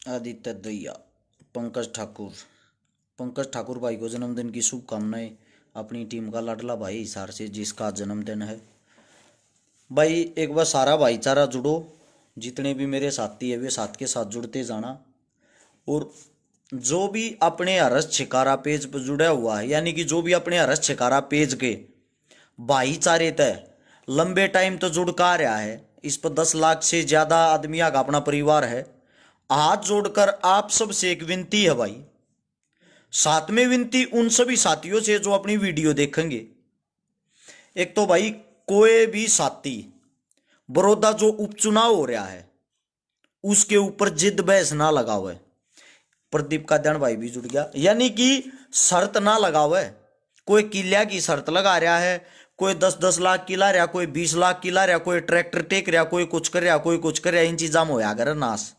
आदित्य दैया। पंकज ठाकुर। पंकज ठाकुर भाई को जन्मदिन की शुभकामनाएं। अपनी टीम का लाडला भाई हिसार से जिसका जन्मदिन है। भाई एक बार सारा भाईचारा जुड़ो। जितने भी मेरे साथी है वे साथ के साथ जुड़ते जाना। और जो भी अपने हरस छिकारा पेज पर जुड़ा हुआ है, यानी कि जो भी अपने हरस छिकारा पेज के भाईचारे तय लंबे टाइम तो जुड़ का रहा है, इस पर 10 लाख से ज्यादा आदमी का अपना परिवार है। हाथ जोड़कर आप सब से एक विनती है भाई। साथ में विनती उन सभी साथियों से जो अपनी वीडियो देखेंगे। एक तो भाई कोई भी साथी बड़ौदा जो उपचुनाव हो रहा है उसके ऊपर जिद बहस ना लगावे। प्रदीप का ध्यान भाई भी जुड़ गया, यानी कि शर्त ना लगावे। कोई किलिया की शर्त लगा रहा है, कोई 10-10 लाख की ला रहा, कोई 20 लाख की ला रहा, कोई ट्रैक्टर टेक रहा, कोई कुछ कर रहा, कोई कुछ कर रहा। इन चीजा में होया करे नाश।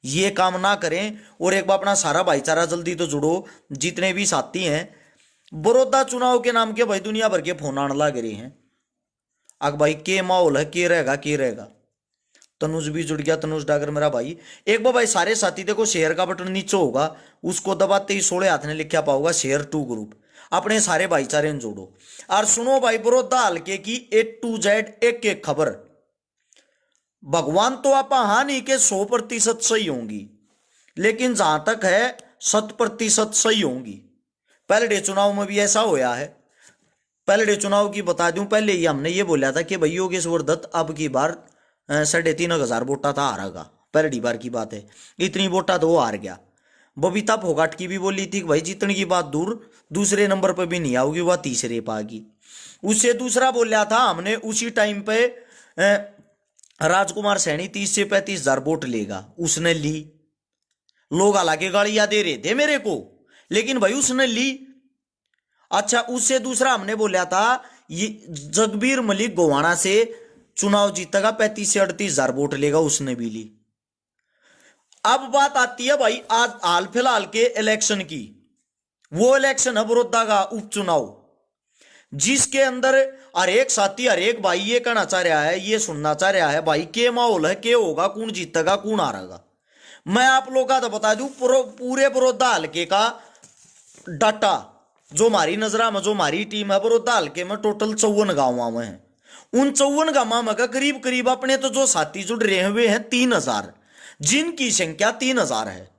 ये काम ना करें। और एक बार अपना सारा भाईचारा जल्दी तो जुड़ो। जितने भी साथी हैं बड़ौदा चुनाव के नाम के भाई दुनिया भर के फोन आने लग रहे हैं। अग भाई के माहौल है, के रहेगा के रहेगा। तनुज भी जुड़ गया, तनुज डागर मेरा भाई। एक बार भाई सारे साथी देखो, शेयर का बटन नीचे होगा, उसको दबाते ही 16 हाथ ने लिखा पाओगा शेयर टू ग्रुप। अपने सारे भाईचारे जोड़ो और सुनो भाई बड़ौदा हल्के की A to Z एक एक खबर। भगवान तो आप हाँ नहीं के 100% सही होंगी, लेकिन जहां तक है 100% सही होंगी। पहले चुनाव में भी ऐसा होया है। पहले चुनाव की बता दूं, पहले ही हमने ये बोला था कि भाई योगेश्वर दत्त अब की बार 3,500 वोटा था हारेगा। पहली बार की बात है, इतनी वोटा तो वो हार गया। बबीता फोगाट की भी बोली थी कि भाई जीतने की बात दूर, दूसरे नंबर पर भी नहीं आओगी, वह तीसरे पाएगी। उससे दूसरा बोला था हमने उसी टाइम पे राजकुमार सैनी 30 से 35,000 वोट लेगा, उसने ली। लोग हालांकि गालियां दे रहे थे मेरे को, लेकिन भाई उसने ली। अच्छा, उससे दूसरा हमने बोला था ये जगबीर मलिक गोवाना से चुनाव जीतेगा, 35 से 38,000 वोट लेगा, उसने भी ली। अब बात आती है भाई आज हाल फिलहाल के इलेक्शन की। वो इलेक्शन है बड़ौदा का उपचुनाव, जिसके अंदर हर एक साथी हर एक भाई ये कहना चाह रहा है, ये सुनना चाह रहा है भाई के माहौल है, के होगा, कौन जीतेगा कौन हारेगा। मैं आप लोगों का तो बता दूं पूरे बड़ौदा हल्के का डाटा जो हमारी नजरा में, जो हमारी टीम है बड़ौदा हल्के में, टोटल 54 गांव में है। उन 54 गांव में का करीब करीब अपने तो जो साथी जुड़ रहे हुए हैं 3,000, जिनकी संख्या 3,000 है।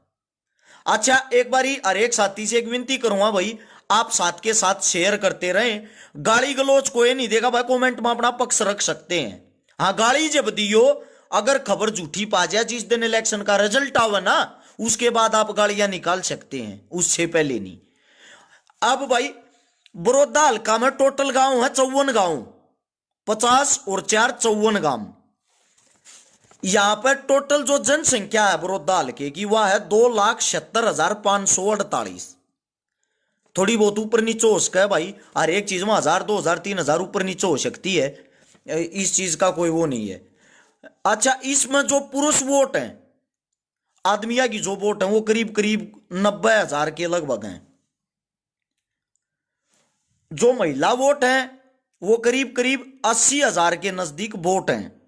अच्छा, एक बारी हर एक साथी से एक विनती करूंगा भाई, आप साथ के साथ शेयर करते रहें। गाली गलोच कोई नहीं देगा भाई, कमेंट में अपना पक्ष रख सकते हैं। हाँ, गाली जब दियो, अगर खबर झूठी पा जाए, जिस दिन इलेक्शन का रिजल्ट आवे ना उसके बाद आप गालियां निकाल सकते हैं, उससे पहले नहीं। अब भाई बड़ौदा हल्का में टोटल गांव है 54 गांव, 50 और 4 54 गांव। यहां पर टोटल जो जनसंख्या है बड़ौदा हल्के की वह है 2,76,548। थोड़ी बहुत ऊपर नीचे हो सकता है भाई, हर एक चीज में 1,000 2,000 3,000 ऊपर नीचे हो सकती है, इस चीज का कोई वो नहीं है। अच्छा, इसमें जो पुरुष वोट हैं, आदमिया की जो वोट है वो करीब करीब 90,000 के लगभग हैं। जो महिला वोट हैं वो करीब करीब 80,000 के नजदीक वोट हैं।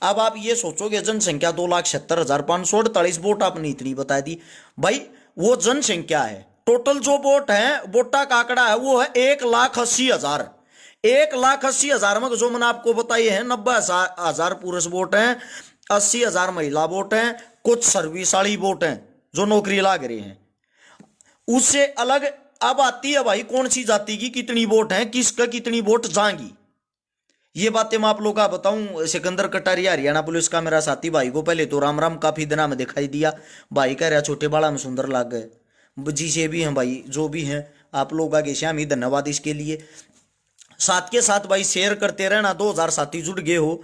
अब आप ये सोचोगे जनसंख्या 2,76,548 वोट आपने इतनी बता दी भाई, वो जनसंख्या है। टोटल जो वोट है, वोटा का आंकड़ा है वो है 1,80,000। 1,80,000 में जो मैंने आपको बताए हैं 90,000 पुरुष वोट हैं, 80,000 महिला वोट हैं, कुछ सर्विस वाली वोट हैं जो नौकरी लाग रहे हैं। उससे अलग अब आती है भाई कौन सी जाति की कितनी वोट है, किसका कितनी वोट जाएंगी। ये बातें मैं आप लोगों का बताऊं। सिकंदर कटारिया हरियाणा पुलिस का मेरा साथी भाई को पहले तो राम राम काफी दिना में दिखाई दिया। भाई कह रहा छोटे बाड़ा में सुंदर लग गए। जिसे भी हैं भाई, जो भी हैं, आप लोग आगे श्याम ही धन्यवाद इसके लिए। साथ के साथ भाई शेयर करते रहना। 2,000 साथी जुड़ गए हो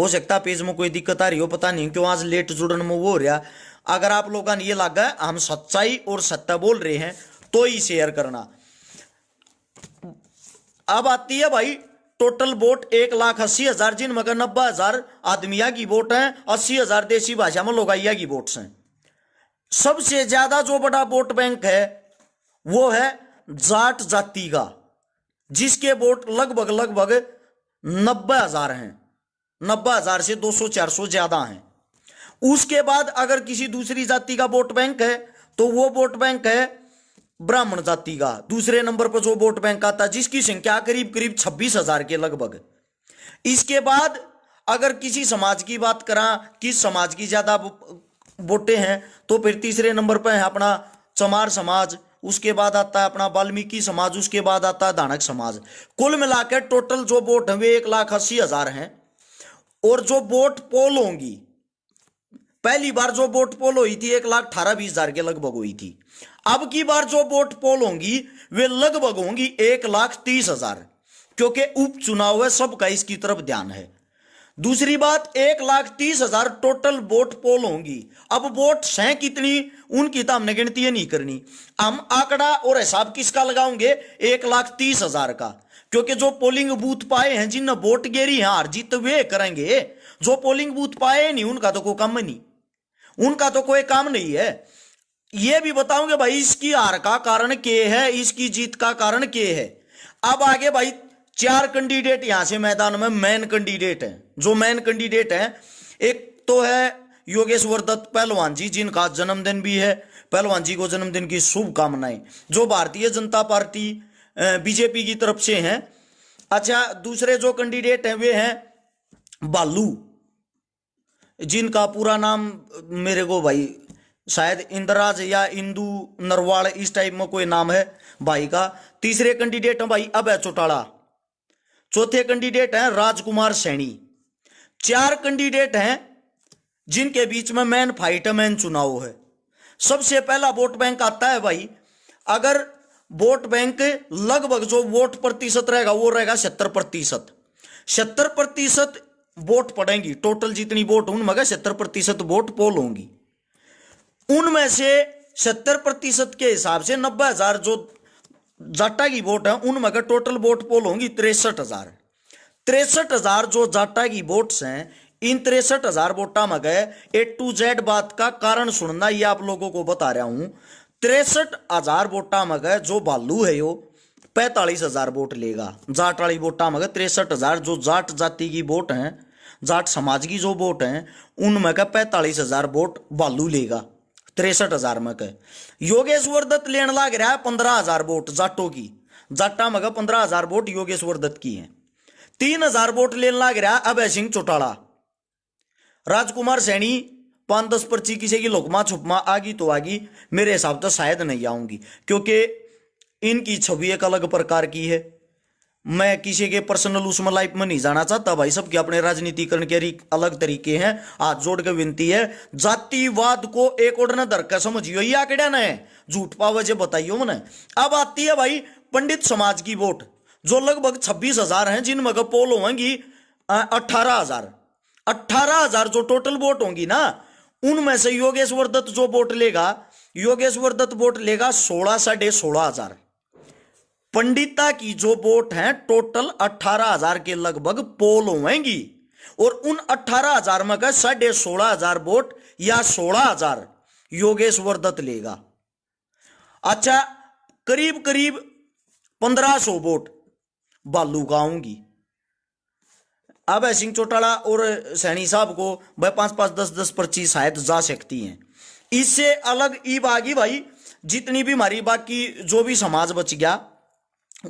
सकता पेज में कोई दिक्कत आ रही हो, पता नहीं क्यों आज लेट जुड़ने में वो हो रहा। अगर आप लोगों ने ये लगा हम सच्चाई और सत्य बोल रहे हैं तो ही शेयर करना। अब आती है भाई टोटल वोट 1,80,000, जिनमें 90,000 आदमिया की वोट है, 80,000 देसी भाषा में लोगाइया की वोट्स हैं। सबसे ज्यादा जो बड़ा वोट बैंक है वो है जाट जाति का, जिसके वोट लगभग 90,000 हैं। 90,000 से 200-400 ज्यादा हैं। उसके बाद अगर किसी दूसरी जाति का वोट बैंक है तो वो वोट बैंक है ब्राह्मण जाति का। दूसरे नंबर पर जो वोट बैंक आता है जिसकी संख्या करीब करीब 26,000 के लगभग। इसके बाद अगर किसी समाज की बात करा, किस समाज की ज्यादा वोटें हैं, तो फिर तीसरे नंबर पर है अपना चमार समाज, उसके बाद आता है अपना वाल्मीकि समाज, उसके बाद आता है दानक समाज। कुल मिलाकर टोटल जो वोट है वे 1,80,000 हैं। और जो वोट पोल होंगी, पहली बार जो वोट पोल हुई थी 1,18,20,000 के लगभग हुई थी। अब की बार जो वोट पोल होंगी वे लगभग होंगी 1,30,000, क्योंकि उपचुनाव है, सबका इसकी तरफ ध्यान है। दूसरी बात, 1,30,000 टोटल वोट पोल होंगी। अब वोट हैं कितनी उनकी तो हमने गिनती नहीं करनी, हम आंकड़ा और हिसाब किसका लगाओगे, 1,30,000 का। क्योंकि जो पोलिंग बूथ पाए हैं, जिन वोट गिरी है हार जीत वे करेंगे, जो पोलिंग बूथ पाए नहीं उनका तो कोई काम नहीं, उनका तो कोई काम नहीं है। ये भी बताऊंगे भाई इसकी हार का कारण क्या है, इसकी जीत का कारण क्या है। अब आगे भाई 4 कैंडिडेट यहां से मैदान में मेन कैंडिडेट हैं। जो मेन कैंडिडेट हैं, एक तो है योगेश्वर दत्त पहलवान जी, जिनका जन्मदिन भी है। पहलवान जी को जन्मदिन की शुभकामनाएं, जो भारतीय जनता पार्टी बीजेपी की तरफ से हैं। अच्छा, दूसरे जो कैंडिडेट हैं वे हैं बालू, जिनका पूरा नाम मेरे को भाई शायद इंद्राज या इंदू नरवाल इस टाइप में कोई नाम है भाई का। तीसरे कैंडिडेट हैं भाई अभय चौटाला। चौथे कैंडिडेट हैं राजकुमार सैनी। 4 कैंडिडेट हैं जिनके बीच में मेन फाइट है, मेन चुनाव है। सबसे पहला वोट बैंक आता है भाई, अगर वोट बैंक लगभग जो वोट प्रतिशत रहेगा वो रहेगा 70%। 70% वोट पड़ेंगी, टोटल जितनी वोट उनमें 70% वोट पोल होंगी। उनमें से 70% के हिसाब से 90,000 जो जाटा की वोट है उनमें टोटल वोट पोल होंगी 63,000। 63,000 जो जाटा की वोट्स हैं, इन 63,000 वोटा में गए A to Z बात का कारण सुनना, ये आप लोगों को बता रहा हूं। 63,000 वोटा में गए जो भालू है यो 45,000 वोट लेगा। जाट वाली वोटा में 63,000 जो जाट जाति की वोट हैं, जाट समाज की जो वोट हैं, उनमें 45,000 वोट भालू लेगा 63,000 में के। योगेश्वर दत्त लेने लग रहा है 15,000 वोट जाटों की। जाटा में 15,000 वोट योगेश्वर दत्त की है। 3,000 वोट लेने लग रहा है अभय सिंह चौटाला। राजकुमार सैनी 5-10 पर्ची किसी की लोकमा छुपमा आगी तो आगी, मेरे हिसाब से शायद नहीं आऊंगी, क्योंकि इनकी छवि एक अलग प्रकार की है। मैं किसी के पर्सनल उसमें लाइफ में नहीं जाना चाहता भाई, सबके अपने राजनीतिकरण के अलग तरीके हैं। हाथ जोड़ के विनती है, जातिवाद को एक और न धरकर समझियो, ये आंकड़ा न है, झूठ पावे जे बताइयो मैंने। अब आती है भाई पंडित समाज की वोट, जो लगभग 26,000 हैं, जिनमें पोल होंगी 18,000। 18,000 जो टोटल वोट होंगी ना, उनमें से योगेश्वर दत्त जो वोट लेगा, योगेश्वर दत्त वोट लेगा 16,500। पंडिता की जो वोट है टोटल 18,000 के लगभग पोल होंगी, और उन 18,000 में 16,500 वोट या 16,000 योगेश्वर दत्त लेगा। अच्छा, करीब करीब 1,500 वोट बालू का आऊंगी। अब सिंह चौटाला और सैनी साहब को भाई 5-5, 10-10 पर्ची शायद जा सकती हैं। इससे अलग ई बागी भाई जितनी भी हमारी बाकी जो भी समाज बच गया,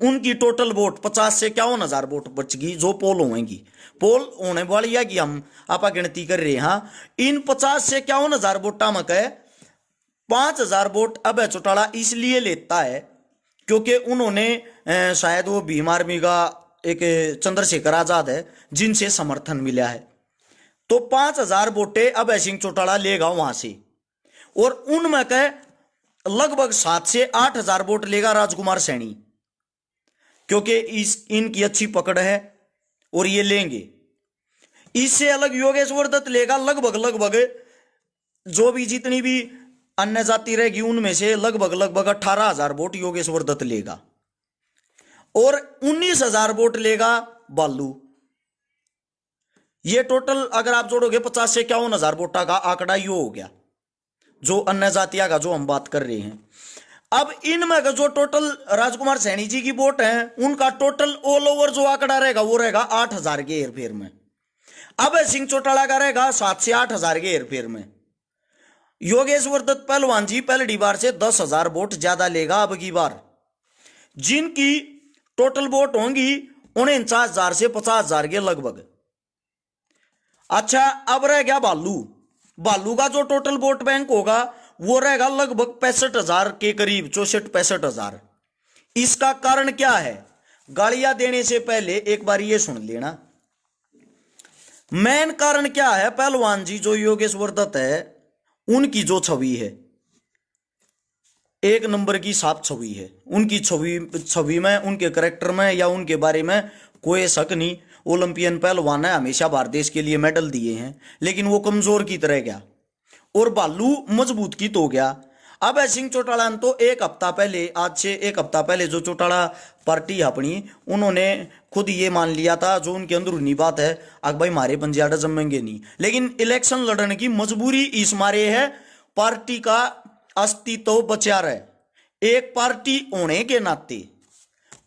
उनकी टोटल वोट 50 से 51,000 वोट बच गई जो पोल होंगी। पोल होने वाली है कि हम आप गिनती कर रहे हैं। इन 50 से 51,000 वोटा में 5,000 वोट अभय चौटाला इसलिए लेता है क्योंकि उन्होंने शायद वो भीम आर्मी का एक चंद्रशेखर आजाद है जिनसे समर्थन मिला है, तो 5,000 वोटे अभय सिंह चौटाला लेगा वहां से। और उनमें लगभग 7 से 8,000 वोट लेगा राजकुमार सैनी, क्योंकि इनकी अच्छी पकड़ है और ये लेंगे। इससे अलग योगेश्वर दत्त लेगा लगभग जो भी जितनी भी अन्य जाति रहेगी उनमें से लगभग 18,000 वोट योगेश्वर दत्त लेगा, और 19,000 वोट लेगा बालू। ये टोटल अगर आप जोड़ोगे 50 से 51,000 वोटा का आंकड़ा यो हो गया, जो अन्य जातिया का जो हम बात कर रहे हैं। अब इनमें जो टोटल राजकुमार सैनी जी की वोट है, उनका टोटल ऑल ओवर जो आंकड़ा रहेगा वो रहेगा 8,000 के हेरफेर में। अब सिंह चौटाला का रहेगा 7 से 8 हजार के हेरफेर में। योगेश्वर दत्त पहलवान जी पहली बार से 10,000 वोट ज्यादा लेगा अब की बार। जिनकी टोटल वोट होंगी 49,000 से 50,000 के लगभग। अच्छा, अब रह गया भालू। भालू का जो टोटल वोट बैंक होगा वो रहेगा लगभग 65,000 के करीब, 64-65,000। इसका कारण क्या है? गालियां देने से पहले एक बार ये सुन लेना। मेन कारण क्या है? पहलवान जी जो योगेश्वर दत्त है उनकी जो छवि है, एक नंबर की साफ छवि है। उनकी छवि में, उनके करेक्टर में या उनके बारे में कोई शक नहीं। ओलंपियन पहलवान है, हमेशा भारत देश के लिए मेडल दिए हैं, लेकिन वो कमजोर की तरह गया और भालू मजबूत की तो गया। अब सिंह चौटाला ने तो एक हफ्ता पहले, आज से एक हफ्ता पहले जो चौटाला पार्टी अपनी, उन्होंने खुद ये मान लिया था, जो उनके अंदरूनी बात है, अक भाई मारे पंजाड़ा जमेंगे नहीं, लेकिन इलेक्शन लड़ने की मजबूरी इस मारे है, पार्टी का अस्तित्व बचा रहे। एक पार्टी होने के नाते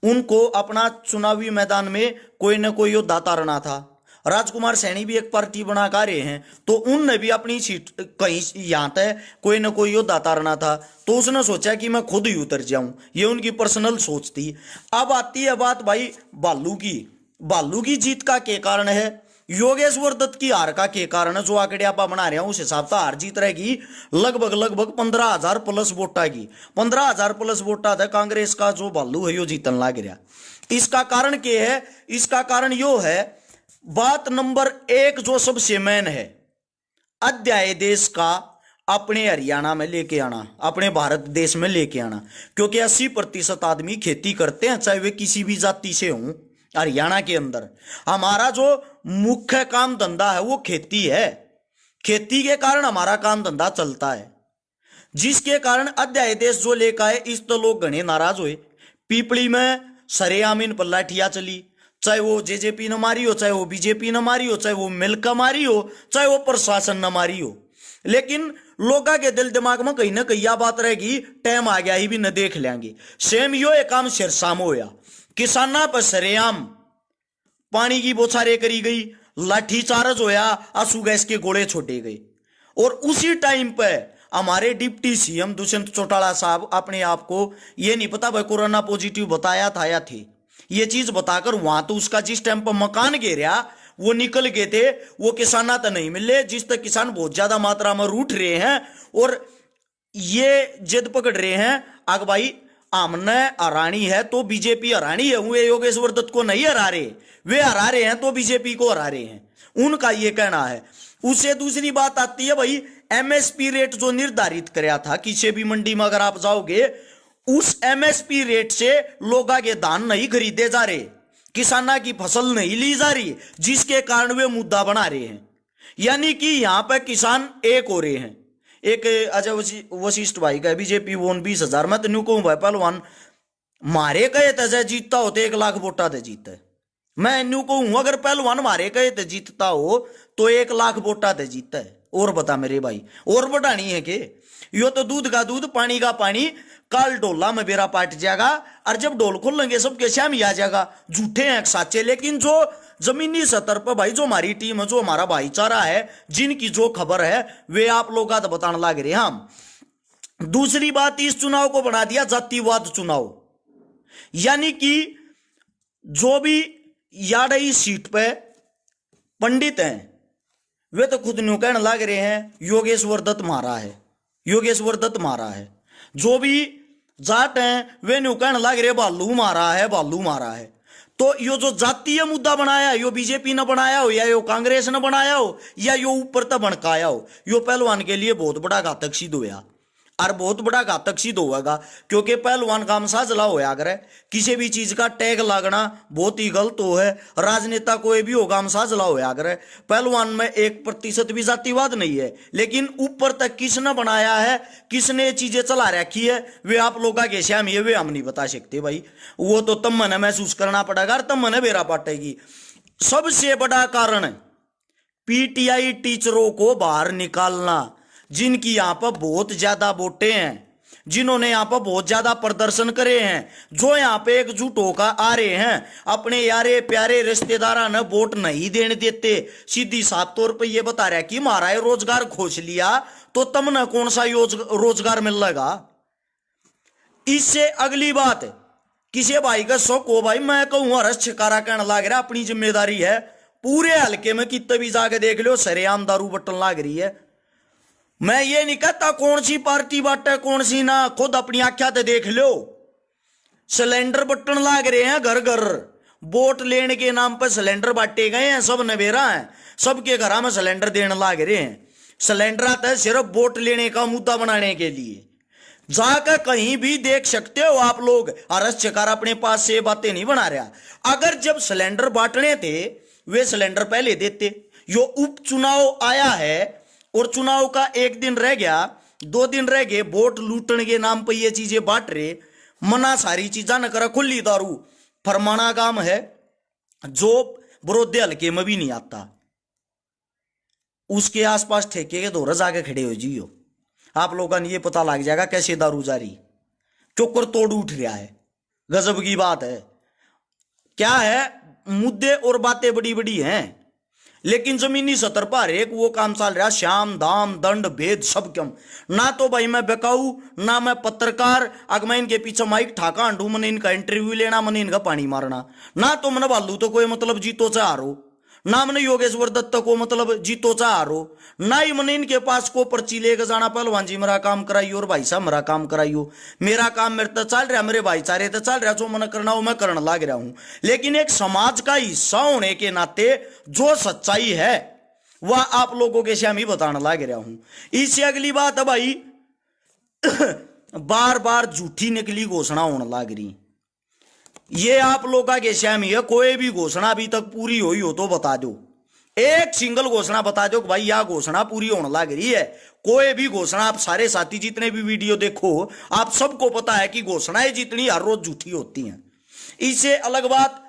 उनको अपना चुनावी मैदान में कोई न कोई योद्धा तारना था। राजकुमार सैनी भी एक पार्टी बना कर रहे हैं, तो उनने भी अपनी सीट कहीं यहां तक कोई न कोई योद्धा तारना था, तो उसने सोचा कि मैं खुद ही उतर जाऊं। ये उनकी पर्सनल सोच थी। अब आती है बात भाई भालू की। भालू की जीत का क्या कारण है? योगेश्वर दत्त की हार का क्या कारण है? जो आंकड़े आप बना रहे हैं उस हिसाब से हार जीत रहेगी लगभग 15,000 प्लस वोटा की। 15,000 प्लस वोटा था कांग्रेस का जो भालू है यो जीतन लग रहा। इसका कारण क्या है? इसका कारण यो है, बात नंबर 1 जो सबसे मेन है, अध्यादेश का अपने हरियाणा में लेके आना, अपने भारत देश में लेके आना। क्योंकि 80% आदमी खेती करते हैं, चाहे वे किसी भी जाति से हों। हरियाणा के अंदर हमारा जो मुख्य काम धंधा है वो खेती है। खेती के कारण हमारा काम धंधा चलता है, जिसके कारण अध्यादेश जो लेकर आए, इस तो लोग घने नाराज हुए। पीपली में सरेआम इन पर लाठियां चली, चाहे वो जेजेपी न मारी हो, चाहे वो बीजेपी न मारी हो, चाहे वो मिलकर मारी हो, चाहे वो प्रशासन न मारी हो, लेकिन लोगों के दिल दिमाग में कहीं ना कहीं यह बात रहेगी, टाइम आ गया ही भी न देख लेंगे। सेम यो एक काम सिरसा में होया, किसाना पर सरेआम पानी की बौछारें करी गई, लाठीचार्ज होया, आंसू गैस के गोले छोड़े गए। और उसी टाइम पे हमारे डिप्टी सीएम दुष्यंत चौटाला साहब अपने आप को ये नहीं पता भाई कोरोना पॉजिटिव बताया था या थे, ये चीज बताकर वहां तो उसका जिस टाइम पर मकान गिरा वो निकल गए थे, वो किसाना तो नहीं मिले, जिस तक किसान बहुत ज्यादा मात्रा में रूठ रहे हैं और ये जिद पकड़ रहे हैं आग भाई आमने हरानी है तो बीजेपी हरानी है, वे योगेश्वर दत्त को नहीं हरा रहे, वे हरा रहे हैं तो बीजेपी को हरा रहे हैं, उनका ये कहना है। उससे दूसरी बात आती है भाई एमएसपी रेट जो निर्धारित कराया था, किसी भी मंडी में अगर आप जाओगे उस एमएसपी रेट से लोगों के धान नहीं खरीदे जा रहे, किसाना की फसल नहीं ली जा रही, जिसके कारण वे मुद्दा बना रहे हैं। यानी कि यहां पर किसान एक हो रहे हैं। एक अजय वशिष्ठ भाई का बीजेपी वोन 20,000, मैं तेन कहूं भाई पहलवान मारे कहे थे जीतता हो तो 1 लाख वोटा थे जीते। मैं न्यू कहूं अगर पहलवान मारे कहे थे जीतता हो तो 1 लाख वोटा थे जीता है। और बता मेरे भाई, और बढ़ानी है के? यो तो दूध का दूध पानी का पानी, काल डोला में बेरा पाट जाएगा, और जब डोल खोलेंगे सबके श्याम ही आ जाएगा। झूठे हैं साचे, लेकिन जो जमीनी स्तर पर भाई जो हमारी टीम है, जो हमारा भाईचारा है, जिनकी जो खबर है वे आप लोग का तो बताने लग रहे हम। दूसरी बात, इस चुनाव को बना दिया जातिवाद चुनाव। यानी कि जो भी याडई सीट पे पंडित हैं वे तो खुद न्यू कहने लग रहे हैं योगेश्वर दत्त मारा है, योगेश्वर दत्त मारा है। जो भी जाट हैं वे न्यू कहने लग रहे भालू मारा है, भालू मारा है। तो यो जो जातीय मुद्दा बनाया, यो बीजेपी ने बनाया हो या यो कांग्रेस ने बनाया हो या यो ऊपर तक भड़काया हो, यो पहलवान के लिए बहुत बड़ा घातक सिद्ध हुआ और बहुत बड़ा घातक सिद्ध होगा। क्योंकि पहलवान का मसाजला होया करे, किसी भी चीज का टैग लागना बहुत ही गलत हो है। राजनेता कोई भी होगा मसाजला होया करे, पहलवान में 1% भी जातिवाद नहीं है, लेकिन ऊपर तक किसने बनाया है, किसने चीजें चला रखी है, वे आप लोग के श्याम ये वे हम नहीं बता सकते भाई। वो तो तब मैंने महसूस करना पड़ेगा, तब मैंने बेरा पाटेगी। सबसे बड़ा कारण पीटीआई टीचरों को बाहर निकालना, जिनकी यहां पर बहुत ज्यादा वोटें हैं, जिन्होंने यहाँ पर बहुत ज्यादा प्रदर्शन करे हैं, जो यहाँ पे एकजुट होकर आ रहे हैं, अपने यारे प्यारे रिश्तेदारा ने वोट नहीं देने देते, सीधी साफ तौर पर यह बता रहा है कि हमारा रोजगार खोज लिया तो तुमने कौन सा रोजगार मिलेगा। इससे अगली बात, किसी भाई का शौक हो, भाई मैं कहूँ हरस छिकारा कहने लाग रहा, अपनी जिम्मेदारी है, पूरे हल्के में कितने भी जाके देख लो सरेआम दारू बटन लाग रही है। मैं ये नहीं कहता कौन सी पार्टी बाटे कौन सी ना, खुद अपनी आंखें ते देख लो, सिलेंडर बटन लाग रहे हैं घर घर, वोट लेने के नाम पर सिलेंडर बांटे गए हैं, सब नवेरा है, सबके घर में सिलेंडर देने लाग रहे हैं। सिलेंडर आता है सिर्फ वोट लेने का मुद्दा बनाने के लिए। जाकर कहीं भी देख सकते हो आप लोग, अरस चकार अपने पास से बातें नहीं बना रहा। अगर जब सिलेंडर बांटने थे वे सिलेंडर पहले देते। यो उपचुनाव आया है और चुनाव का एक दिन रह गया, 2 दिन रह गए, वोट लूटने के नाम पर ये चीजें बांट रहे, मना सारी चीजा न करा, खुली दारू फरमाना काम है जो बरोदे हल्के में भी नहीं आता, उसके आसपास ठेके के दौर जाके खड़े हो जियो, आप लोगों ने ये पता लग जाएगा कैसे दारू जारी चोकर तोड़ उठ रहा है। गजब की बात है। क्या है, मुद्दे और बातें बड़ी बड़ी हैं, लेकिन जमीनी सतर पर एक वो काम चल रहा, श्याम दाम दंड भेद सब कम। ना तो भाई मैं बेकाऊ, ना मैं पत्रकार, अगर मैं इनके पीछे माइक ठाका हंडू, मैंने इनका इंटरव्यू लेना, मैंने इनका पानी मारना, ना तो मैंने बालू तो कोई मतलब जीतो चाह रो, ना मैंने योगेश्वर दत्त को मतलब जीतो चाह रो, ना ही मैंने इनके पास को पर्ची लेकर जाना, पहलवान जी मेरा काम कराइयो और भाई साहब मेरा काम कराइयो, मेरा काम मेरे तो चल रहा, मेरे भाईचारे तो चल रहा, जो मैंने करना हो मैं करने लग रहा हूं। लेकिन एक समाज का हिस्सा होने के नाते जो सच्चाई है वह आप लोगों के सामने बताने लग रहा हूं। इससे अगली बात है भाई, बार बार झूठी निकली घोषणा होने लग रही, ये आप लोगों के सामने है। कोई भी घोषणा अभी तक पूरी हुई हो तो बता दो, एक सिंगल घोषणा बता दो कि भाई यह घोषणा पूरी होने लग रही है। कोई भी घोषणा, आप सारे साथी जितने भी वीडियो देखो, आप सबको पता है कि घोषणाएं जितनी हर रोज झूठी होती हैं। इससे अलग बात,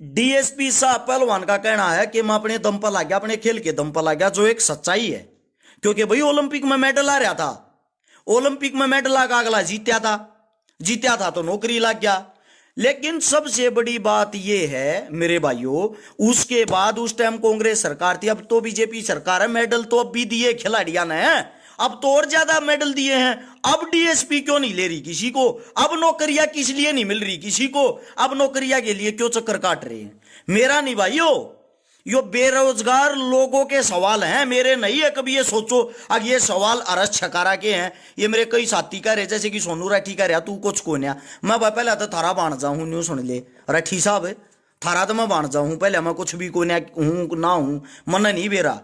डीएसपी साहब पहलवान का कहना है कि मैं अपने दम पर ला गया, अपने खेल के दम पर ला गया, जो एक सच्चाई है, क्योंकि भाई ओलंपिक में मेडल आ रहा था, ओलंपिक में मेडल आकर अगला जीत्या था तो नौकरी लग गया। लेकिन सबसे बड़ी बात यह है मेरे भाइयों, उसके बाद उस टाइम कांग्रेस सरकार थी, अब तो बीजेपी सरकार है, मेडल तो अब भी दिए खिलाड़ियों ने, अब तो और ज्यादा मेडल दिए हैं। अब डीएसपी क्यों नहीं ले रही किसी को, अब नौकरियां किस लिए नहीं मिल रही किसी को, अब नौकरियां के लिए क्यों चक्कर काट रहे हैं। मेरा नहीं भाइयों, यो बेरोजगार लोगों के सवाल हैं, मेरे नहीं है। कभी ये सोचो अब ये सवाल अरस छकारा के हैं, ये मेरे कई साथी कह रहे, जैसे कि सोनू राठी कह रहा तू कुछ को नया, मैं पहले तो थारा बांट जाऊं, न्यू सुन ले राठी साहब, थारा तो मैं बांट जाऊं, पहले मैं कुछ भी को हूं ना हूं, मन नहीं बेरा,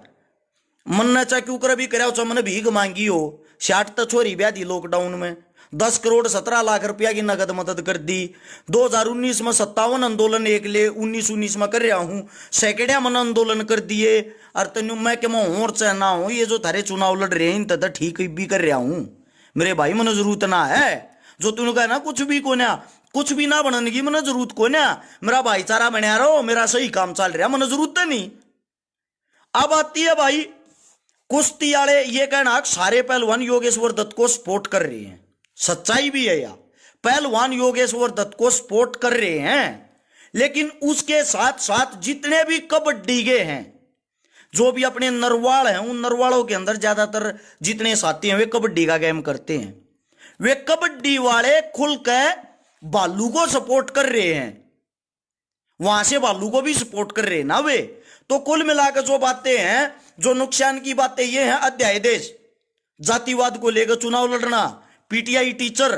मन चाहे क्यों कर भी कराओ, चाहे मैंने भीख मांगी हो, 60 तो छोरी ब्याह दी लॉकडाउन में, 10 करोड़ 17 लाख रुपया की नगद मदद कर दी, 2019 में 57 आंदोलन एक ले 19 में कर रहा हूं, सैकड़िया मन आंदोलन कर दिए। और तेन मैं कि मैं और चाहे ना हूं, ये जो थारे चुनाव लड़ रहे हैं तो ठीक भी कर रहा हूं मेरे भाई, मन जरूरत ना है। जो तूने कहा ना कुछ भी को ना, कुछ भी ना बनने की मन जरूरत को ना, मेरा भाईचारा बना रहो, मेरा सही काम चल रहा, मन जरूरत नहीं। अब आती है भाई कुश्ती वाले, ये कहना सारे पहलवान योगेश्वर दत्त को सपोर्ट कर रहे हैं, सच्चाई भी है यार, पहलवान योगेश्वर दत्त को सपोर्ट कर रहे हैं, लेकिन उसके साथ साथ जितने भी कबड्डी के हैं, जो भी अपने नरवाल हैं, उन नरवालों के अंदर ज्यादातर जितने साथी हैं वे कबड्डी का गेम करते हैं, वे कबड्डी वाले खुलकर बालू को सपोर्ट कर रहे हैं, वहां से बालू को भी सपोर्ट कर रहे हैं ना वे। तो कुल मिलाकर जो बातें हैं, जो नुकसान की बातें ये हैं, अध्यादेश, जातिवाद को लेकर चुनाव लड़ना, पीटीआई टीचर,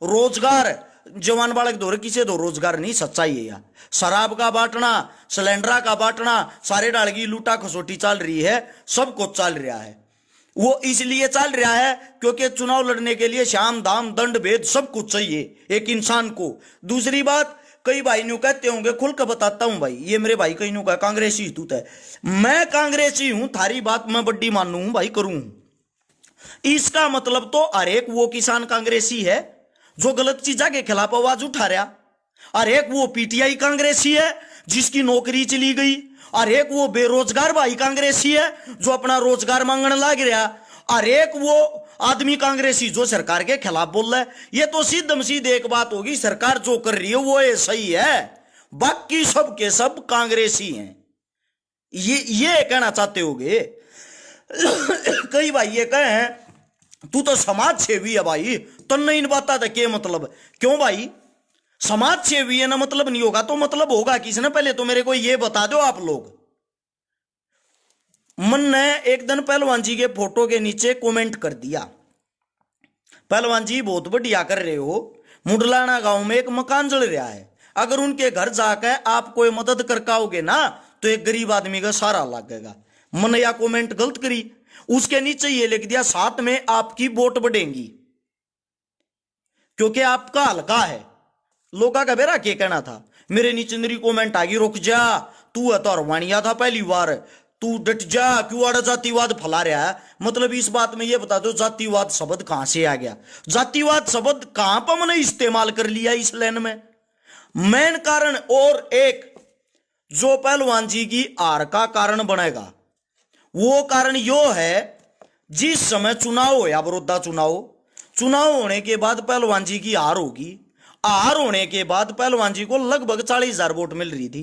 रोजगार, जवान बालक दो किसे दो रोजगार नहीं, सच्चाई है यार, शराब का बांटना, सिलेंडर का बांटना, सारे डाल की लूटा खसोटी चल रही है, सब कुछ चल रहा है। वो इसलिए चल रहा है क्योंकि चुनाव लड़ने के लिए शाम दाम दंड भेद सब कुछ चाहिए एक इंसान को। दूसरी बात, कई भाई न्यू कहते होंगे, खुल कर बताता हूं भाई, ये मेरे भाई कई न्यू का कांग्रेसी तू है, मैं कांग्रेसी हूं, थारी बात मैं बड्डी मानू हूं भाई, करूं। इसका मतलब तो हर एक वो किसान कांग्रेसी है जो गलत चीजा के खिलाफ आवाज उठा रहा, हर एक वो पीटीआई कांग्रेसी है जिसकी नौकरी चली गई, हर एक वो बेरोजगार भाई कांग्रेसी है जो अपना रोजगार मांगने लग रहा, हर एक वो आदमी कांग्रेसी जो सरकार के खिलाफ बोल रहा है, ये तो सीधम सीधे एक बात होगी, सरकार जो कर रही है वो ये सही है, बाकी सब के सब कांग्रेसी हैं, ये कहना चाहते होगे। कई भाई ये कहे तू तो समाज सेवी है भाई, तो नहीं बात था क्या मतलब, क्यों भाई समाज सेवी है ना मतलब नहीं होगा, तो मतलब होगा किसने, पहले तो मेरे को ये बता दो आप लोग। मन ने एक दिन पहलवान जी के फोटो के नीचे कमेंट कर दिया, पहलवान जी बहुत बढ़िया कर रहे हो, मुडलाना गांव में एक मकान जल रहा है, अगर उनके घर जाकर आप कोई मदद कर पाओगे ना तो एक गरीब आदमी का सहारा लगेगा। मन या कमेंट गलत करी, उसके नीचे ये लिख दिया साथ में आपकी वोट बढ़ेंगी, क्योंकि आपका हल्का है। लोगा का बेरा क्या कहना था, मेरे नीचे मेरी कमेंट आ गई, रुक जा तू है तो अरवानिया था पहली बार, तू डट जा, क्यों आड़ा जातिवाद फैला रहा है। मतलब इस बात में ये बता दो जातिवाद शब्द कहां से आ गया, जातिवाद शब्द कहां पर मैंने इस्तेमाल कर लिया इस लाइन में। मेन कारण और एक जो पहलवान जी की हार का कारण बनेगा, वो कारण यो है, जिस समय चुनाव होया बड़ौदा चुनाव होने के बाद पहलवान जी की हार होगी, हार होने के बाद पहलवान जी को लगभग 40,000 वोट मिल रही थी।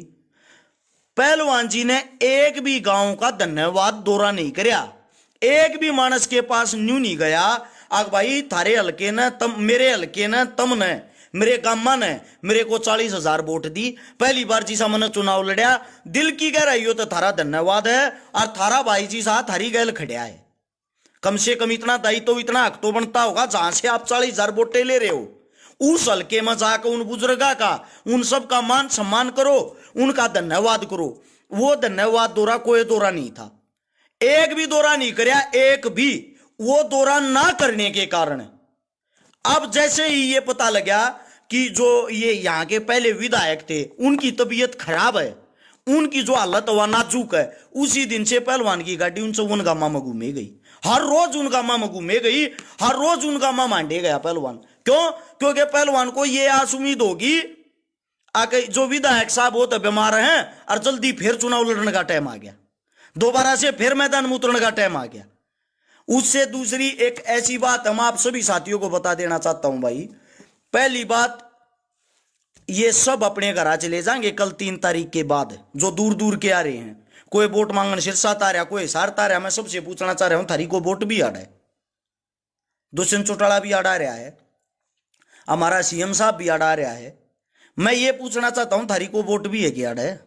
पहलवान जी ने एक भी गांव का धन्यवाद दौरा नहीं करया, एक भी मानस के पास न्यू नहीं गया, आग भाई थारे हल्के ने तम, मेरे हल्के ने तमने, मेरे गामा ने मेरे को 40,000 वोट दी, पहली बार जी सामने चुनाव लड़या, दिल की गहराई हो तो थारा धन्यवाद है, और थारा भाई जी साथ हरी गैल खड़िया है। कम से कम इतना दायित्व, इतना हक तो बनता होगा, जहां से आप 40,000 वोटे ले रहे हो, उस हल्के में जाकर उन बुजुर्गा का, उन सब का मान सम्मान करो, उनका धन्यवाद करो। वो धन्यवाद दौरा कोई दौरा नहीं था, एक भी दौरा नहीं करया, एक भी। वो दौरा ना करने के कारण अब जैसे ही ये पता लगा कि जो ये यहाँ के पहले विधायक थे उनकी तबीयत खराब है, उनकी जो हालत हुआ नाजुक है, उसी दिन से पहलवान की गाड़ी उनसे उनका मामा घूमे गई, हर रोज उनका मामा घूमे गई, हर रोज उनका मामा मांडे गया पहलवान। क्यों? क्योंकि पहलवान को ये आस उम्मीद होगी आके जो विधायक साहब हो तो बीमार हैं और जल्दी फिर चुनाव लड़ने का टाइम आ गया, दोबारा से फिर मैदान में उतरने का टाइम आ गया। उससे दूसरी एक ऐसी बात हम आप सभी साथियों को बता देना चाहता हूं भाई, पहली बात ये सब अपने घर चले जाएंगे कल 3 तारीख के बाद, जो दूर दूर के आ रहे हैं, कोई वोट मांगने सिरसा आ रहा, कोई सार आ रहा। मैं सबसे पूछना चाह रहा हूं थारी को वोट भी आड़ा है, दुष्यंत चौटाला भी आड़ा रहा है, हमारा सीएम साहब भी आड़ा रहा है, मैं ये पूछना चाहता हूं थारी को वोट भी है कि आड़ा है।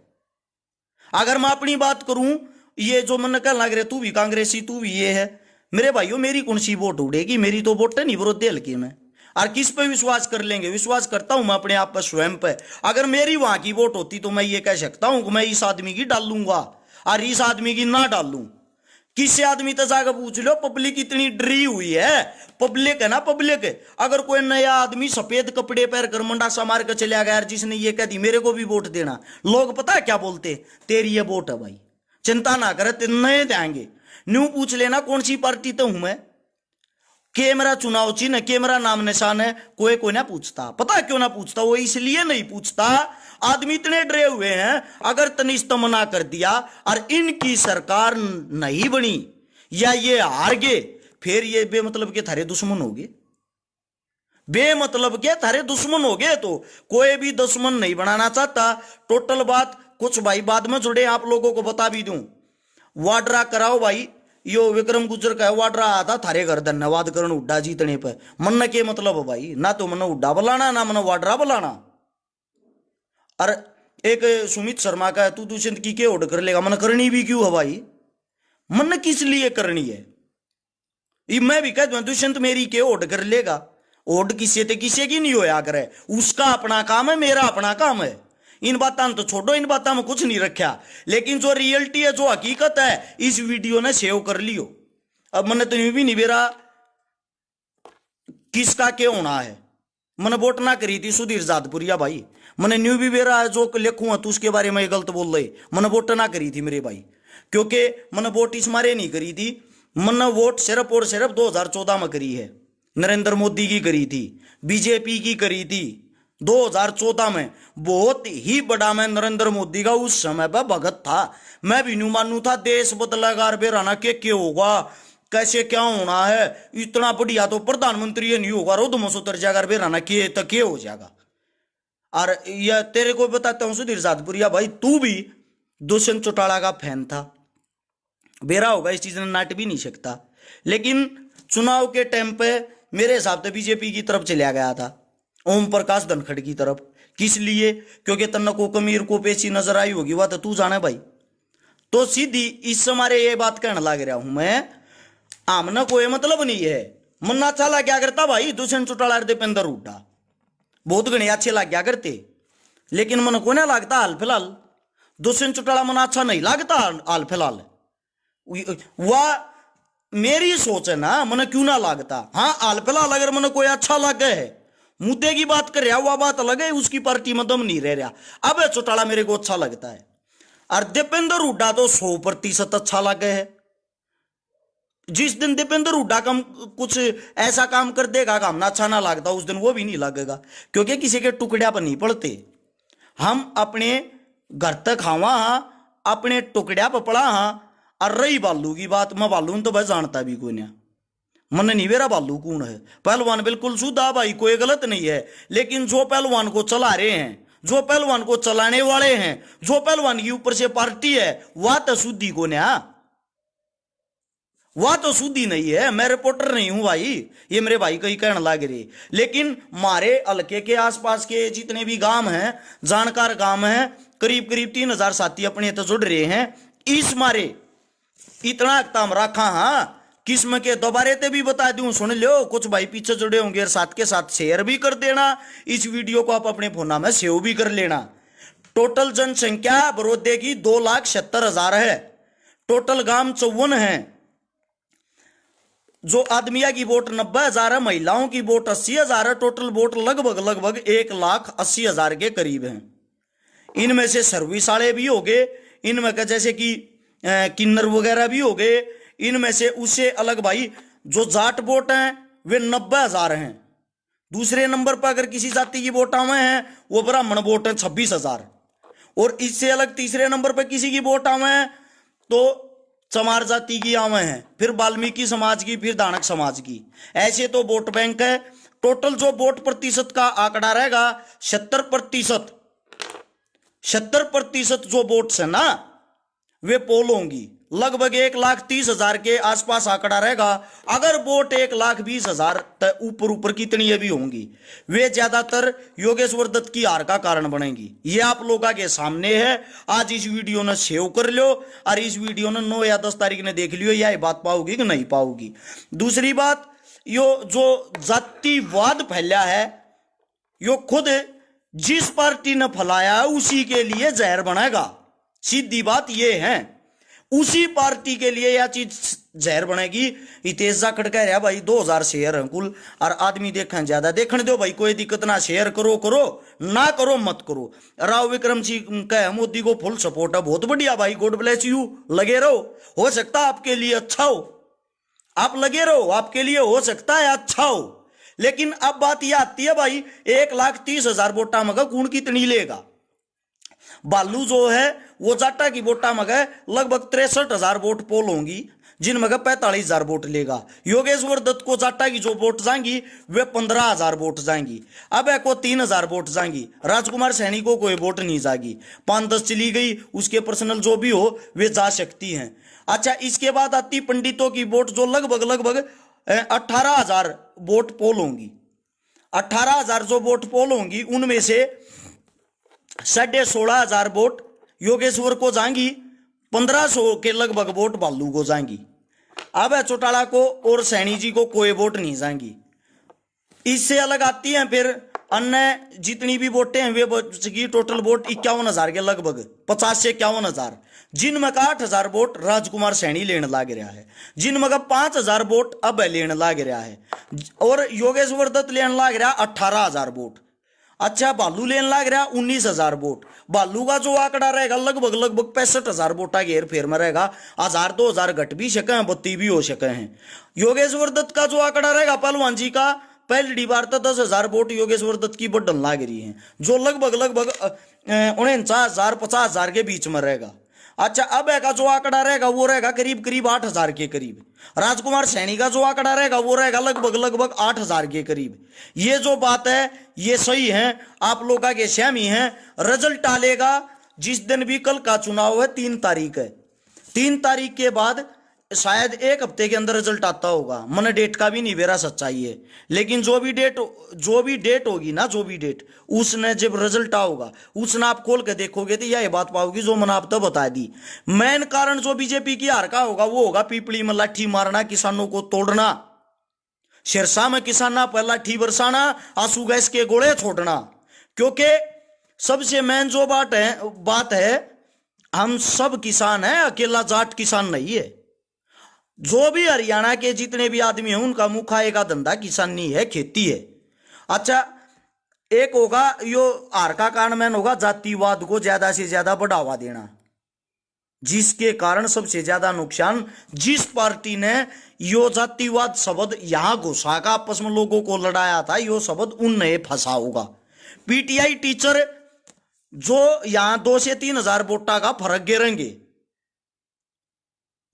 अगर मैं अपनी बात करूं, ये जो मन कहने लग रहे तू भी कांग्रेसी तू भी ये है, मेरे भाइयों मेरी कौन सी वोट उड़ेगी, मेरी तो वोट है नहीं विरोधी हल्के में। और किस पे विश्वास कर लेंगे, विश्वास करता हूं मैं अपने आप पर, स्वयं पे। अगर मेरी वहां की वोट होती तो मैं ये कह सकता हूं कि मैं इस आदमी की डाल लूंगा और इस आदमी की ना डाल लूं। किसी आदमी तो जाकर पूछ लो, पब्लिक इतनी डरी हुई है, पब्लिक है ना पब्लिक। अगर कोई नया आदमी सफेद कपड़े पहन कर मंडासा मार कर चला गया, जिसने ये कह दी मेरे को भी वोट देना, लोग पता है क्या बोलते, तेरी ये वोट है भाई, चिंता ना करे नए देंगे। न्यू पूछ लेना कौन सी पार्टी तो हूं मैं, के मेरा चुनाव चिन्ह, के मेरा नाम निशान है, कोई ना पूछता। पता क्यों ना पूछता? वो इसलिए नहीं पूछता, आदमी इतने डरे हुए हैं, अगर तनिष्ठ मना कर दिया और इनकी सरकार नहीं बनी या ये हार गए, फिर ये बेमतलब के थारे दुश्मन हो गए, बेमतलब के थारे दुश्मन हो गए। तो कोई भी दुश्मन नहीं बनाना चाहता। टोटल बात कुछ भाई बाद में जुड़े, आप लोगों को बता भी दूं, वाड्रा कराओ भाई, यो विक्रम गुजर का वाड्रा आया था थारे घर धन्यवाद करण उड्डा जीतने पे, मन के मतलब भाई ना तो मन उड्डा बुलाना ना मन वाड्रा बुलाना। और एक सुमित शर्मा का तू दुष्यंत की के ओड कर लेगा, मन करनी भी क्यों है भाई, मन किस लिए करनी है? मैं भी कहता हूं दुष्यंत मेरी के ओड कर लेगा, ओड किसी ते किसी की नहीं होया करे, उसका अपना काम है, मेरा अपना काम है। इन बातों तो छोड़ो, इन बातों में कुछ नहीं रखा, लेकिन जो रियलिटी है, जो हकीकत है, इस वीडियो ने सेव कर लियो। अब मैंने तो भी नहीं बेरा किसका क्या होना है, मैंने वोट ना करी थी सुधीर जादपुरिया भाई, मैंने न्यू भी बेरा है जो लिखूंगा तो उसके बारे में गलत बोल रहे, मैंने वोट ना करी थी मेरे भाई, क्योंकि मैंने वोट इस मारे नहीं करी थी, मैंने वोट सिर्फ और सिर्फ 2014 में करी है, नरेंद्र मोदी की करी थी, बीजेपी की करी थी 2014 में। बहुत ही बड़ा मैं नरेंद्र मोदी का उस समय पर भगत था, मैं भी न्यू मानू था देश बदलेगा बेराना के होगा, कैसे क्या होना है, इतना बढ़िया तो प्रधानमंत्री ये नहीं होगा, रोद उतर जाएगा बेराना के तक के हो जाएगा। और यह तेरे को बताता हूं सुधीर सातपुरिया भाई, तू भी दुष्यंत चौटाला का फैन था, बेरा होगा इस चीज ने नाट भी नहीं सकता, लेकिन चुनाव के टाइम पे मेरे हिसाब से बीजेपी की तरफ चला गया था, ओम प्रकाश धनखड़ की तरफ। किस लिए? क्योंकि तन्ना को कमीर को पेशी नजर आई होगी, वह तो तू जाने भाई। तो सीधी इस हमारे ये बात कहने लग रहा हूं मैं, आमना कोई मतलब नहीं है, मन्ना अच्छा लग गया करता भाई दुष्यंत चौटाला दीपेंद्र हुड्डा, बहुत घने अच्छे लग गया करते, लेकिन मन को ना लगता हाल फिलहाल दुष्यंत चौटाला मन अच्छा नहीं लगता हाल फिलहाल। वह मेरी सोच है ना, मन क्यों ना लगता। हाँ हाल फिलहाल अगर मन कोई अच्छा लग गया है, मुद्दे की बात कर रहा, वह बात अलग है, उसकी पार्टी में दम नहीं रह रहा। अब चौटाला मेरे को अच्छा लगता है, और दीपेंद्र हुड्डा तो 100% अच्छा लगे है। जिस दिन दीपेंद्र हुड्डा कम कुछ ऐसा काम कर देगा कि हमने अच्छा ना लगता, उस दिन वो भी नहीं लगेगा, क्योंकि किसी के टुकड़िया पर नहीं पड़ते। हम अपने घर तक खावा हाँ, अपने टुकड़िया पर पड़ा हाँ। और रही बालू की बात, मैं बालू तो भाई जानता भी कोई नहीं, मन नहीं मेरा बालू कौन है। पहलवान बिल्कुल शुद्धा भाई, कोई गलत नहीं है, लेकिन जो पहलवान को चला रहे हैं, जो पहलवान को चलाने वाले हैं, जो पहलवान की ऊपर से पार्टी है, वह तो शुद्धि को ना, वह तो शुद्धि नहीं है। मैं रिपोर्टर नहीं हूं भाई, ये मेरे भाई कहीं कहने लग रहे, लेकिन मारे हल्के के आसपास के जितने भी गांव हैं, जानकार गांव हैं, करीब करीब 3000 साथी अपने तो जुड़ रहे हैं। इस मारे इतना काम रखा हाँ, किस्म के दोबारे ते भी बता दूं, सुन लो, कुछ भाई पीछे जुड़े होंगे, और साथ के साथ शेयर भी कर देना इस वीडियो को, आप अपने फोन में सेव भी कर लेना। टोटल जनसंख्या बरोदे की 2,70,000 है, टोटल गांव 54 है, जो आदमिया की वोट 90,000 है, महिलाओं की वोट 80,000 है, टोटल वोट लगभग 1,80,000 के करीब हैं। इनमें से सर्विस वाले भी हो गए, इनमें का जैसे कि किन्नर वगैरह भी हो गए, इनमें से उससे अलग भाई जो जाट वोट हैं वे 90,000 हैं। दूसरे नंबर पर अगर किसी जाति की वोट आवे हैं, वो ब्राह्मण वोट है 26,000। और इससे अलग तीसरे नंबर पर किसी की वोट आवे हैं तो चमार जाति की आवे हैं, फिर वाल्मीकि समाज की, फिर दानक समाज की। ऐसे तो वोट बैंक है। टोटल जो वोट प्रतिशत का आंकड़ा रहेगा 70%, 70% जो वोट्स है ना वे पोल होंगी, लगभग 1,30,000 के आसपास आंकड़ा रहेगा। अगर वोट 1,20,000 तक ऊपर कितनी भी होंगी, वे ज्यादातर योगेश्वर दत्त की हार का कारण बनेंगी। ये आप लोगों के सामने है। आज इस वीडियो ने सेव कर लो, और इस वीडियो ने 9 या 10 तारीख ने देख लियो, यह बात पाओगी कि नहीं पाओगी। दूसरी बात, यो जो जातिवाद फैला है, यो खुद जिस पार्टी ने फैलाया उसी के लिए जहर बनेगा। सीधी बात ये है, उसी पार्टी के लिए यह चीज जहर बनेगी। हितेश जाखड़ कह रहा भाई 2,000 शेयर हैं कुल, और आदमी देखा ज्यादा, देखने दो भाई, कोई दिक्कत ना, शेयर करो करो ना करो मत करो। राव विक्रम सिंह कह मोदी को फुल सपोर्ट है, बहुत बढ़िया भाई, गॉड ब्लेस यू, लगे रहो, हो सकता है आपके लिए अच्छा हो, आप लगे रहो, आपके लिए हो सकता है अच्छा हो। लेकिन अब बात यह आती है भाई, 1,30,000 वोटा मगा कौन कितनी लेगा। बालू जो है वो जाटा की वोटा मगे लगभग 63,000 वोट पोल होंगी, जिन मगे 45,000 वोट लेगा। योगेश्वर दत्त को जाटा की जो वोट जाएंगी वे 15,000 वोट जाएंगी। अब को 3,000 वोट जाएंगी। राजकुमार सैनी को कोई वोट नहीं जाएगी, 5-10 चली गई, उसके पर्सनल जो भी हो वे जा सकती हैं। अच्छा, इसके बाद आती पंडितों की वोट, जो लगभग 18,000 वोट पोल होंगी। 18,000 जो वोट पोल होंगी, उनमें से 16,500 वोट योगेश्वर को जाएंगी, 1,500 के लगभग वोट बालू को जाएंगी। अब चौटाला को और सैनी जी को कोई वोट नहीं जाएंगी। इससे अलग आती हैं फिर अन्य जितनी भी वोटें हैं, वे बचेगी टोटल वोट 51,000 के लगभग, 50 से 51,000, जिनमें का 8,000 वोट राजकुमार सैनी लेने लाग रहा है, जिनमें का 5,000 वोट अब लेने लाग रहा है, और योगेश्वर दत्त लेने लाग रहा 18,000 वोट। अच्छा, बालू लेने लग रहा 19,000 वोट। बालू का जो आंकड़ा रहेगा लगभग 65,000 वोटा घेर फेर में रहेगा, 1,000-2,000 घट भी सके हैं, 32 भी हो सके हैं। योगेश्वर दत्त का जो आंकड़ा रहेगा पहलवान जी का, पहली बार तो 10,000 वोट योगेश्वर दत्त की बढ़न लाग रही है, जो लगभग 49,000-50,000 के बीच में रहेगा। अच्छा, अब का जो आंकड़ा रहेगा वो रहेगा करीब करीब 8,000 के करीब। राजकुमार सैनी का जो आंकड़ा रहेगा वो रहेगा लगभग 8,000 के करीब। ये जो बात है ये सही है, आप लोग के सहमी हैं। रिजल्ट आलेगा जिस दिन भी, कल का चुनाव है 3 तारीख है, 3 तारीख के बाद शायद 1 हफ्ते के अंदर रिजल्ट आता होगा। मन डेट का भी नहीं बेरा सच्चाई है, लेकिन जो भी डेट होगी ना, जो भी डेट उसने जब रिजल्ट आओगा उसने आप खोल के देखोगे तो यह बात पाओगी जो मैंने आप तो बता दी। मेन कारण जो बीजेपी की हार का होगा वो होगा पीपली में लाठी मारना, किसानों को तोड़ना, सिरसा में किसाना पर लाठी बरसाना, आंसू गैस के गोले छोड़ना। क्योंकि सबसे मेन जो बात है हम सब किसान हैं, अकेला जाट किसान नहीं है। जो भी हरियाणा के जितने भी आदमी हैं उनका मुख्य का धंधा किसानी है, खेती है। अच्छा, एक होगा यो हार का कारण मैन होगा जातिवाद को ज्यादा से ज्यादा बढ़ावा देना, जिसके कारण सबसे ज्यादा नुकसान जिस पार्टी ने यो जातिवाद शब्द यहां घुसा का आपस में लोगों को लड़ाया था, यो शब्द उनने फंसा होगा। पीटीआई टीचर जो यहां 2 से 3 हजार वोटा का फर्क गिरेंगे।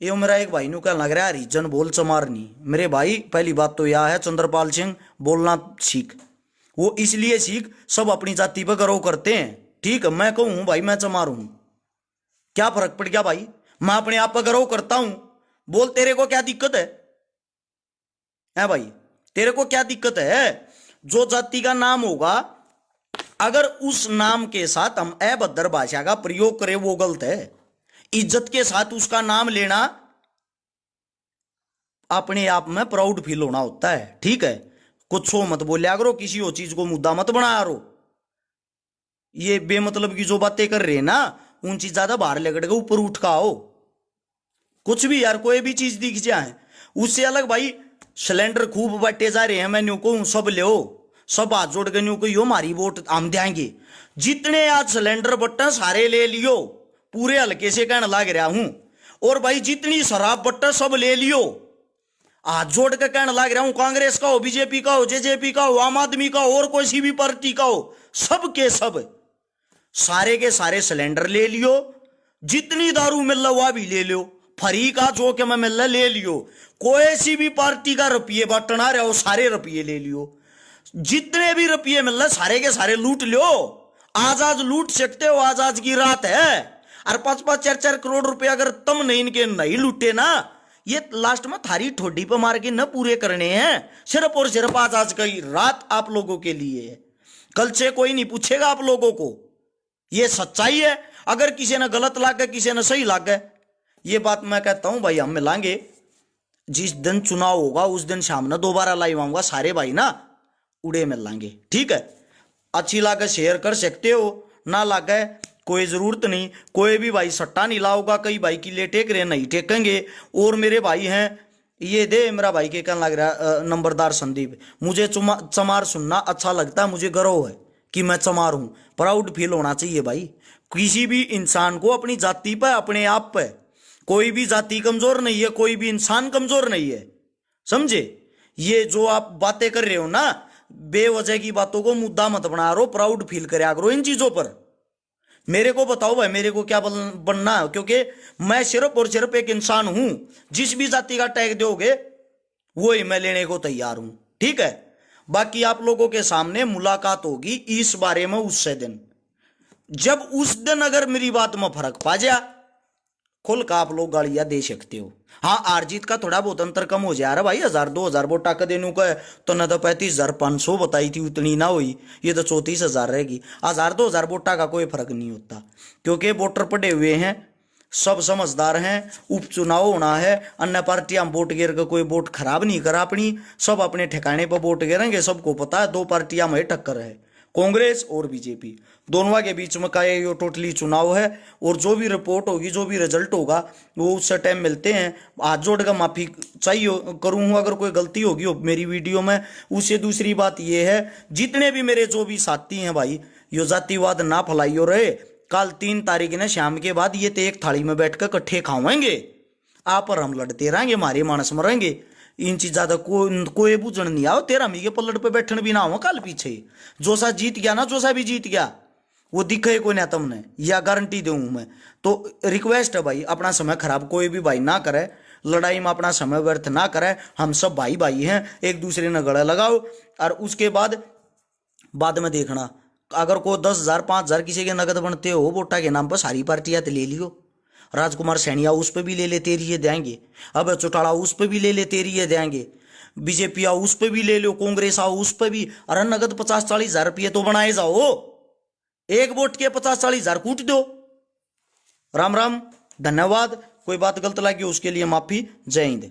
ये मेरा एक भाई नु क्या लग रहा है हरिजन बोल चमारनी। मेरे भाई पहली बात तो यह है चंद्रपाल सिंह बोलना सीख, वो इसलिए सीख सब अपनी जाति पर गर्व करते हैं। ठीक है, मैं कहूं भाई मैं चमार हूं, क्या फर्क पड़ गया भाई, मैं अपने आप पर गर्व करता हूं। बोल तेरे को क्या दिक्कत है भाई, तेरे को क्या दिक्कत है? जो जाति का नाम होगा अगर उस नाम के साथ हम अभद्र भाषा का प्रयोग करें वो गलत है। इज्जत के साथ उसका नाम लेना अपने आप में प्राउड फील होना होता है। ठीक है, कुछ हो मत बोलिया करो, किसी और चीज को मुद्दा मत बनाया करो। ये बेमतलब की जो बातें कर रहे हैं ना उन चीज ज्यादा बाहर लेकर के ऊपर उठ का आओ। कुछ भी यार कोई भी चीज दिख जाए उससे अलग भाई सिलेंडर खूब बांटे जा रहे हैं, मैं न्यू को सब ले, सब हाथ जोड़ के न्यू को यो हमारी वोट हम देंगे। जितने आज सिलेंडर बट्टा सारे ले लियो, पूरे हल्के से कहने लग रहा हूं। और भाई जितनी शराब बट्टा सब ले लियो, हाथ जोड़ के कहने लग रहा हूं। कांग्रेस का हो, बीजेपी का हो, जेजेपी का हो, आम आदमी का हो और कोई सी भी पार्टी का हो, सब के सब सारे के सारे सिलेंडर ले लियो। जितनी दारू मिल रहा वह भी ले लियो, फ्री का जो के मैं मिल रहा ले लियो। कोई सी भी पार्टी का रुपये बांटना रहा हो सारे रुपये ले लियो। जितने भी रुपये मिल रहे सारे के सारे लूट लो। आज लूट सकते हो, आज की रात है। और 5-5, 4-4 करोड़ रुपए अगर तुम नहीं इनके नहीं लूटे ना, ये लास्ट में थारी ठोडी पे मार के न पूरे करने हैं। सिर्फ और सिर्फ आज की रात आप लोगों के लिए है, कल से कोई नहीं पूछेगा आप लोगों को। ये सच्चाई है। अगर किसी ने गलत लागे किसी ने सही लागे, ये बात मैं कहता हूं भाई हम मिलांगे। जिस दिन चुनाव होगा उस दिन शाम ने दोबारा लाइव आऊंगा, सारे भाई ना उड़े मिल लाएंगे। ठीक है, अच्छी लागे शेयर कर सकते हो, ना लागे कोई जरूरत नहीं। कोई भी भाई सट्टा नहीं लाओगा, कई भाई की ले टेक रहे नहीं टेकेंगे। और मेरे भाई हैं ये दे, मेरा भाई के कहने लग रहा नंबरदार संदीप, मुझे चमार सुनना अच्छा लगता है, मुझे गर्व है कि मैं चमार हूं। प्राउड फील होना चाहिए भाई किसी भी इंसान को अपनी जाति पर, अपने आप पे। कोई भी जाति कमजोर नहीं है, कोई भी इंसान कमजोर नहीं है, समझे? ये जो आप बातें कर रहे हो ना, बेवजह की बातों को मुद्दा मत बना रहे हो, प्राउड फील करया करो इन चीजों पर। मेरे को बताओ भाई मेरे को क्या बनना है, क्योंकि मैं सिर्फ और सिर्फ एक इंसान हूं। जिस भी जाति का टैग दोगे वो ही मैं लेने को तैयार हूं। ठीक है, बाकी आप लोगों के सामने मुलाकात होगी इस बारे में उससे दिन, जब उस दिन अगर मेरी बात में फर्क पा जा, खुल का आप लोग गालियां दे सकते हो। हाँ, आरजीत का थोड़ा बहुत अंतर कम हो जाए भाई, 1000-2000 वोट टाका देने को है तो न तो 35,500 बताई थी उतनी ना हुई, ये तो 34,000 रहेगी। 1000-2000 वोट का कोई फर्क नहीं होता, क्योंकि वोटर पड़े हुए हैं, सब समझदार हैं। उपचुनाव होना है, अन्य पार्टियां वोट गिर के कोई वोट खराब नहीं करा अपनी, सब अपने ठिकाने पर वोट गिरेंगे। सबको पता है 2 पार्टियां में टक्कर है, कांग्रेस और बीजेपी, दोनों के बीच में का ये टोटली चुनाव है। और जो भी रिपोर्ट होगी, जो भी रिजल्ट होगा वो उससे टाइम मिलते हैं। हाथ जोड़ कर माफी चाहिए करूँ अगर कोई गलती होगी हो मेरी वीडियो में। उससे दूसरी बात ये है, जितने भी मेरे जो भी साथी हैं भाई, यो जातिवाद ना फैलाइयो रहे। कल 3 तारीख ने शाम के बाद ये तो एक थाली में बैठ कर इकट्ठे खावेंगे, आप और हम लड़ते रहेंगे, हमारे मानस मरेंगे। इन चीजा तो कोई बुझन नहीं आओ। तेरा मी के पलट पे बैठन भी ना हो कल पीछे। जोसा जीत गया ना, जोसा भी जीत गया, वो दिखे को ना तुमने, या गारंटी दूं मैं। तो रिक्वेस्ट है भाई, अपना समय खराब कोई भी भाई ना करे, लड़ाई में अपना समय व्यर्थ ना करे। हम सब भाई भाई हैं, एक दूसरे ने गले लगाओ। और उसके बाद में देखना, अगर को 10,000 5,000 किसी के नगद बनते हो वोटा के नाम पर, सारी पार्टियां तो ले लियो। राजकुमार सैनिया उस पर भी ले ले, तेरी ये देंगे। अब चौटाला उस पर भी ले ले, तेरी ये देंगे। बीजेपी आओ उस पर भी ले लो, कांग्रेस आओ उस पर भी। अरे नगद 50-40 हजार रुपये तो बनाए जाओ, एक वोट के 50-40 हजार कूट दो। राम राम, धन्यवाद। कोई बात गलत लगी उसके लिए माफी। जय हिंद।